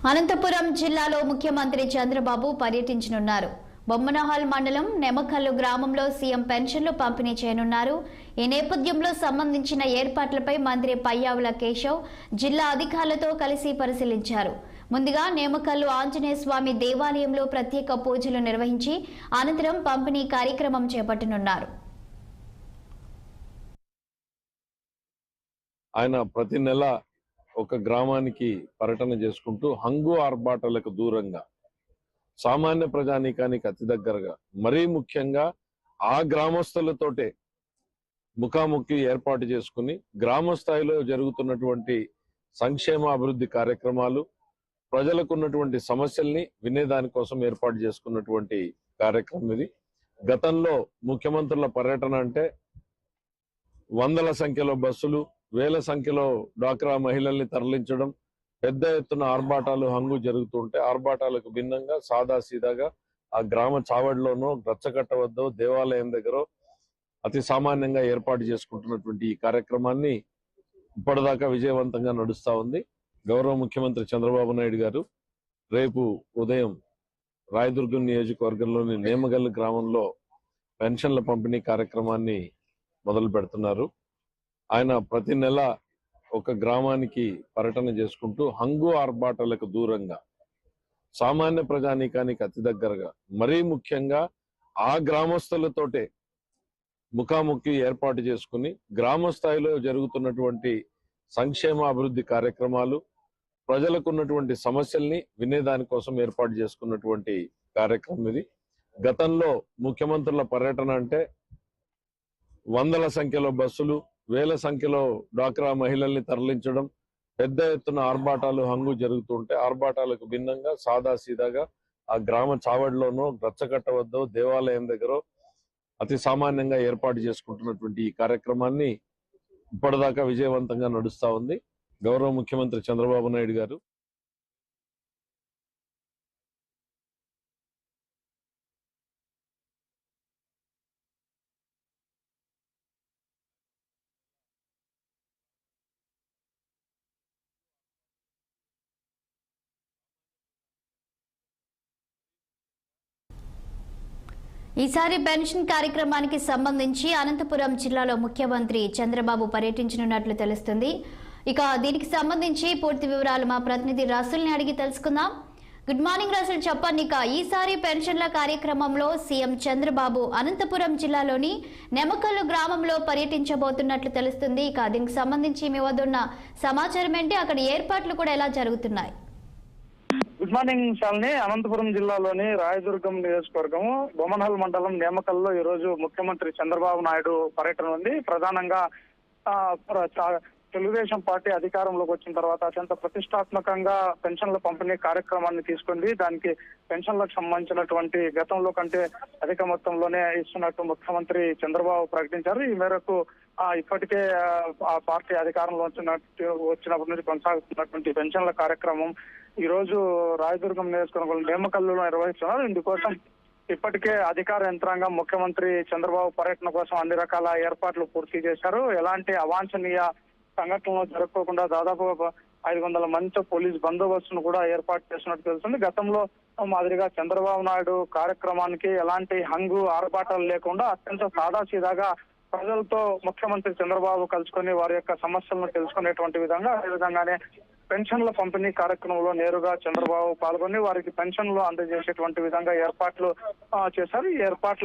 అనంతపురం జిల్లాలో ముఖ్యమంత్రి చంద్రబాబు పర్యటించనున్నారు. బొమ్మనహాల్ మండలం నెమకల్లు గ్రామంలో సీఎం పెన్షన్లు పంపిణీ చేయనున్నారు. ఈ నేపథ్యంలో సంబంధించిన ఏర్పాట్లపై మంత్రి పయ్యావుల కేశవ్ జిల్లా అధికారులతో కలిసి పరిశీలించారు. ముందుగా నేమకల్లు ఆంజనేయ స్వామి దేవాలయంలో ప్రత్యేక పూజలు నిర్వహించి అనంతరం పంపిణీ కార్యక్రమం చేపట్టనున్నారు. ఆయన ప్రతి నెల ఒక గ్రామానికి పర్యటన చేసుకుంటూ హంగు ఆర్భాటాలకు దూరంగా సామాన్య ప్రజానీకానికి అతి దగ్గరగా మరీ ముఖ్యంగా ఆ గ్రామస్తులతోటే ముఖాముఖి ఏర్పాటు చేసుకుని గ్రామ స్థాయిలో జరుగుతున్నటువంటి సంక్షేమ అభివృద్ధి కార్యక్రమాలు ప్రజలకు ఉన్నటువంటి సమస్యల్ని వినేదానికోసం ఏర్పాటు చేసుకున్నటువంటి కార్యక్రమం ఇది. గతంలో ముఖ్యమంత్రుల పర్యటన అంటే వందల సంఖ్యలో బస్సులు, వేల సంఖ్యలో డ్వాక్రా మహిళల్ని తరలించడం, పెద్ద ఎత్తున ఆర్భాటాలు హంగు జరుగుతుంటే ఆర్భాటాలకు భిన్నంగా సాదాసీదాగా ఆ గ్రామ చావడిలోనో రచ్చకట్ట వద్దో దేవాలయం దగ్గర అతి సామాన్యంగా ఏర్పాటు చేసుకుంటున్నటువంటి ఈ కార్యక్రమాన్ని ఇప్పటిదాకా విజయవంతంగా నడుస్తా ఉంది. గౌరవ ముఖ్యమంత్రి చంద్రబాబు నాయుడు గారు రేపు ఉదయం రాయదుర్గం నియోజకవర్గంలోని నేమగల్లు గ్రామంలో పెన్షన్ల పంపిణీ కార్యక్రమాన్ని మొదలు పెడుతున్నారు. ఆయన ప్రతి నెల ఒక గ్రామానికి పర్యటన చేసుకుంటూ హంగు ఆర్భాటాలకు దూరంగా సామాన్య ప్రజానీకానికి అతి దగ్గరగా మరీ ముఖ్యంగా ఆ గ్రామస్తులతోటే ముఖాముఖి ఏర్పాటు చేసుకుని గ్రామ స్థాయిలో జరుగుతున్నటువంటి సంక్షేమ అభివృద్ధి కార్యక్రమాలు ప్రజలకు ఉన్నటువంటి సమస్యల్ని వినేదానికోసం ఏర్పాటు చేసుకున్నటువంటి కార్యక్రమం ఇది. గతంలో ముఖ్యమంత్రుల పర్యటన అంటే వందల సంఖ్యలో బస్సులు, వేల సంఖ్యలో డ్వాక్రా మహిళల్ని తరలించడం, పెద్ద ఎత్తున ఆర్భాటాలు హంగు జరుగుతుంటే ఆర్భాటాలకు భిన్నంగా సాదాసీదాగా ఆ గ్రామ చావడిలోనో రచ్చకట్ట వద్దో దేవాలయం దగ్గర అతి సామాన్యంగా ఏర్పాటు చేసుకుంటున్నటువంటి ఈ కార్యక్రమాన్ని ఇప్పటిదాకా విజయవంతంగా నడుస్తా ఉంది. గౌరవ ముఖ్యమంత్రి చంద్రబాబు నాయుడు గారు ఈసారి పెన్షన్ కార్యక్రమానికి సంబంధించి అనంతపురం జిల్లాలో ముఖ్యమంత్రి చంద్రబాబు పర్యటించనున్నట్లు తెలుస్తుంది. ఇక దీనికి సంబంధించి పూర్తి వివరాలు మా ప్రతినిధి రసూల్ని అడిగి తెలుసుకుందాం. గుడ్ మార్నింగ్ రసూల్, చెప్పండి. ఇక ఈసారి పెన్షన్ల కార్యక్రమంలో సీఎం చంద్రబాబు అనంతపురం జిల్లాలోని నెమకల్లు గ్రామంలో పర్యటించబోతున్నట్లు తెలుస్తుంది. ఇక దీనికి సంబంధించి మీ వద్ద ఉన్న సమాచారం ఏంటి, అక్కడ ఏర్పాట్లు కూడా ఎలా జరుగుతున్నాయి? Good morning Shalini. అనంతపురం జిల్లాలోని రాయదుర్గం నియోజకవర్గం బొమ్మనహల్ మండలం నేమకల్లో ఈ రోజు ముఖ్యమంత్రి చంద్రబాబు నాయుడు పర్యటన ఉంది. ప్రధానంగా తెలుగుదేశం పార్టీ అధికారంలోకి వచ్చిన తర్వాత అత్యంత ప్రతిష్టాత్మకంగా పెన్షన్ల పంపిణీ కార్యక్రమాన్ని తీసుకుంది. దానికి పెన్షన్లకు సంబంధించినటువంటి గతంలో కంటే అధిక మొత్తంలోనే ఇస్తున్నట్టు ముఖ్యమంత్రి చంద్రబాబు ప్రకటించారు. ఈ మేరకు ఇప్పటికే ఆ పార్టీ అధికారంలో వచ్చినప్పటి నుంచి కొనసాగుతున్నటువంటి పెన్షన్ల కార్యక్రమం ఈ రోజు రాయదుర్గం నియోజకవర్గంలో నేమకల్లులో నిర్వహిస్తున్నారు. ఇందుకోసం ఇప్పటికే అధికార యంత్రాంగం ముఖ్యమంత్రి చంద్రబాబు పర్యటన కోసం అన్ని రకాల ఏర్పాట్లు పూర్తి చేశారు. ఎలాంటి అవాంఛనీయ సంఘటనలు జరగకుండా దాదాపు 500 మందితో పోలీస్ బందోబస్తును కూడా ఏర్పాటు చేసినట్టు తెలుస్తుంది. గతంలో మాదిరిగా చంద్రబాబు నాయుడు కార్యక్రమానికి ఎలాంటి హంగు ఆర్భాటాలు లేకుండా అత్యంత సాదాసీదాగా ప్రజలతో ముఖ్యమంత్రి చంద్రబాబు కలుసుకొని వారి యొక్క సమస్యలను తెలుసుకునేటువంటి విధంగా, అదేవిధంగానే పెన్షన్ల పంపిణీ కార్యక్రమంలో నేరుగా చంద్రబాబు పాల్గొని వారికి పెన్షన్లు అందజేసేటువంటి విధంగా ఏర్పాట్లు చేశారు. ఈ ఏర్పాట్లు